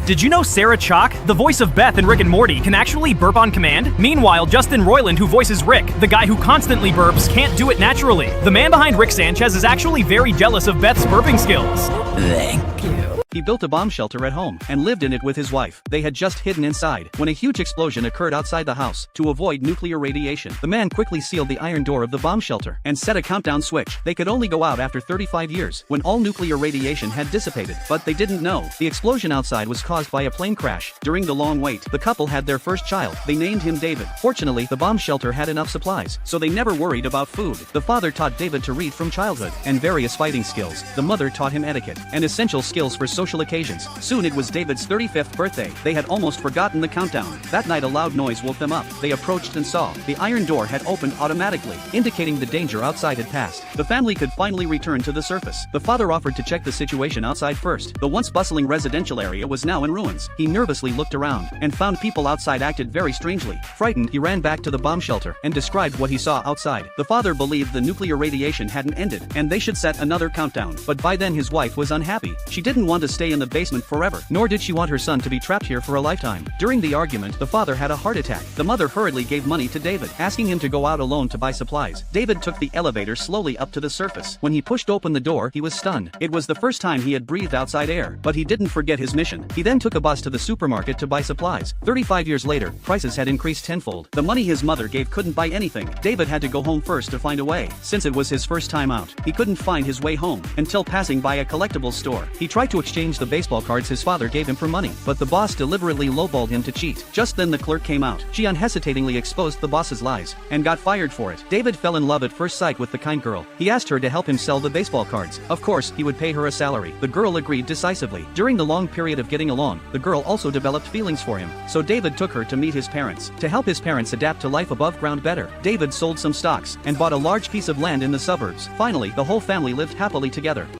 Did you know Sarah Chalk, the voice of Beth in Rick and Morty, can actually burp on command? Meanwhile, Justin Roiland, who voices Rick, the guy who constantly burps, can't do it naturally. The man behind Rick Sanchez is actually very jealous of Beth's burping skills. Thank you. He built a bomb shelter at home and lived in it with his wife. They had just hidden inside when a huge explosion occurred outside the house. To avoid nuclear radiation, the man quickly sealed the iron door of the bomb shelter and set a countdown switch. They could only go out after 35 years, when all nuclear radiation had dissipated. But they didn't know the explosion outside was caused by a plane crash. During the long wait, the couple had their first child. They named him David. Fortunately, the bomb shelter had enough supplies, so they never worried about food. The father taught David to read from childhood and various fighting skills. The mother taught him etiquette and essential skills for social occasions. Soon it was David's 35th birthday. They had almost forgotten the countdown. That night a loud noise woke them up. They approached and saw the iron door had opened automatically, indicating the danger outside had passed. The family could finally return to the surface. The father offered to check the situation outside first. The once bustling residential area was now in ruins. He nervously looked around and found people outside acted very strangely. Frightened, he ran back to the bomb shelter and described what he saw outside. The father believed the nuclear radiation hadn't ended and they should set another countdown. But by then his wife was unhappy. She didn't want to stay in the basement forever, nor did she want her son to be trapped here for a lifetime. During the argument, the father had a heart attack. The mother hurriedly gave money to David, asking him to go out alone to buy supplies. David took the elevator slowly up to the surface. When he pushed open the door, he was stunned. It was the first time he had breathed outside air, but he didn't forget his mission. He then took a bus to the supermarket to buy supplies. 35 years later, prices had increased tenfold. The money his mother gave couldn't buy anything. David had to go home first to find a way. Since it was his first time out, he couldn't find his way home until passing by a collectibles store. He tried to exchange the baseball cards his father gave him for money, but the boss deliberately lowballed him to cheat. Just then the clerk came out. She unhesitatingly exposed the boss's lies and got fired for it. David fell in love at first sight with the kind girl. He asked her to help him sell the baseball cards. Of course, he would pay her a salary. The girl agreed decisively. During the long period of getting along, the girl also developed feelings for him. So David took her to meet his parents. To help his parents adapt to life above ground better, David sold some stocks and bought a large piece of land in the suburbs. Finally, the whole family lived happily together.